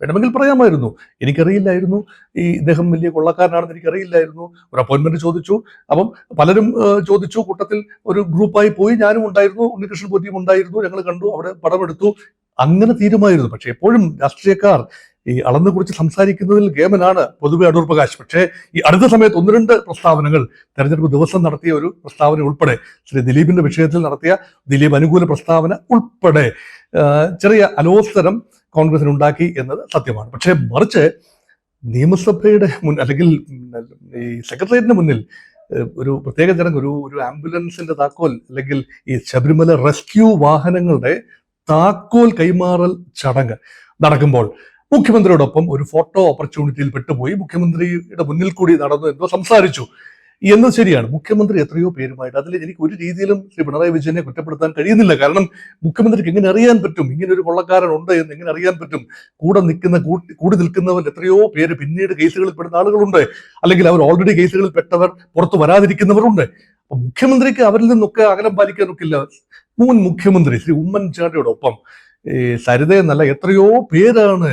വേണമെങ്കിൽ പറയാമായിരുന്നു, എനിക്കറിയില്ലായിരുന്നു ഇദ്ദേഹം വലിയ കൊള്ളക്കാരനാണെന്ന് എനിക്കറിയില്ലായിരുന്നു, ഒരു അപ്പോയിന്റ്മെന്റ് ചോദിച്ചു. അപ്പം പലരും ചോദിച്ചു, കൂട്ടത്തിൽ ഒരു ഗ്രൂപ്പായി പോയി, ഞാനും ഉണ്ടായിരുന്നു, ഉണ്ണികൃഷ്ണൻ പോറ്റിയും ഉണ്ടായിരുന്നു, ഞങ്ങൾ കണ്ടു, അവിടെ പടമെടുത്തു, അങ്ങനെ തീരുമായിരുന്നു. പക്ഷെ എപ്പോഴും രാഷ്ട്രീയക്കാർ ഈ അളന്നു കുറിച്ച് സംസാരിക്കുന്നതിൽ ഗേമനാണ് പൊതുവെ അടൂർ പ്രകാശ്. പക്ഷേ ഈ അടുത്ത സമയത്ത് ഒന്ന് രണ്ട് പ്രസ്താവനകൾ, തെരഞ്ഞെടുപ്പ് ദിവസം നടത്തിയ ഒരു പ്രസ്താവന ഉൾപ്പെടെ, ശ്രീ ദിലീപിന്റെ വിഷയത്തിൽ നടത്തിയ ദിലീപ് അനുകൂല പ്രസ്താവന ഉൾപ്പെടെ ചെറിയ അലോസരം കോൺഗ്രസിന് ഉണ്ടാക്കി എന്നത് സത്യമാണ്. പക്ഷേ മറിച്ച് നിയമസഭയുടെ അല്ലെങ്കിൽ ഈ സെക്രട്ടേറിയറ്റിന് മുന്നിൽ ഒരു പ്രത്യേക ചടങ്ങ്, ഒരു ആംബുലൻസിന്റെ താക്കോൽ, അല്ലെങ്കിൽ ഈ ശബരിമല റെസ്ക്യൂ വാഹനങ്ങളുടെ താക്കോൽ കൈമാറൽ ചടങ്ങ് നടക്കുമ്പോൾ മുഖ്യമന്ത്രിയോടൊപ്പം ഒരു ഫോട്ടോ ഓപ്പർച്യൂണിറ്റിയിൽ പെട്ടുപോയി, മുഖ്യമന്ത്രിയുടെ മുന്നിൽ കൂടി നടന്നു എന്തോ സംസാരിച്ചു എന്നത് ശരിയാണ്. മുഖ്യമന്ത്രി എത്രയോ പേരുമായിട്ട്, അതിൽ എനിക്ക് ഒരു രീതിയിലും ശ്രീ പിണറായി വിജയനെ കുറ്റപ്പെടുത്താൻ കഴിയുന്നില്ല. കാരണം മുഖ്യമന്ത്രിക്ക് എങ്ങനെ അറിയാൻ പറ്റും ഇങ്ങനെ ഒരു കൊള്ളക്കാരൻ ഉണ്ട് എന്ന്? എങ്ങനെ അറിയാൻ പറ്റും? കൂടി നിൽക്കുന്നവർ എത്രയോ പേര് പിന്നീട് കേസുകളിൽ പെടുന്ന ആളുകളുണ്ട്, അല്ലെങ്കിൽ അവർ ഓൾറെഡി കേസുകളിൽ പെട്ടവർ പുറത്തു വരാതിരിക്കുന്നവരുണ്ട്. അപ്പൊ മുഖ്യമന്ത്രിക്ക് അവരിൽ നിന്നൊക്കെ അകലം പാലിക്കാനൊക്കില്ല. മുൻ മുഖ്യമന്ത്രി ശ്രീ ഉമ്മൻചാണ്ടിയോടൊപ്പം സരിത എന്നല്ല എത്രയോ പേരാണ്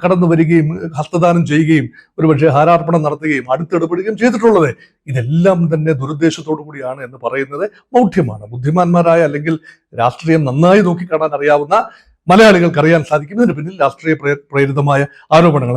കടന്നു വരികയും ഹസ്തദാനം ചെയ്യുകയും ഒരുപക്ഷെ ഹാരാർപ്പണം നടത്തുകയും അടുത്തിടപെടുകയും ചെയ്തിട്ടുള്ളത്. ഇതെല്ലാം തന്നെ ദുരുദ്ദേശത്തോടു കൂടിയാണ് എന്ന് പറയുന്നത് ബൗഢ്യമാണ്. ബുദ്ധിമാന്മാരായ, അല്ലെങ്കിൽ രാഷ്ട്രീയം നന്നായി നോക്കിക്കാണാൻ അറിയാവുന്ന മലയാളികൾക്ക് അറിയാൻ സാധിക്കും ഇതിന് പിന്നിൽ രാഷ്ട്രീയ പ്രേരിതമായ ആരോപണങ്ങൾ.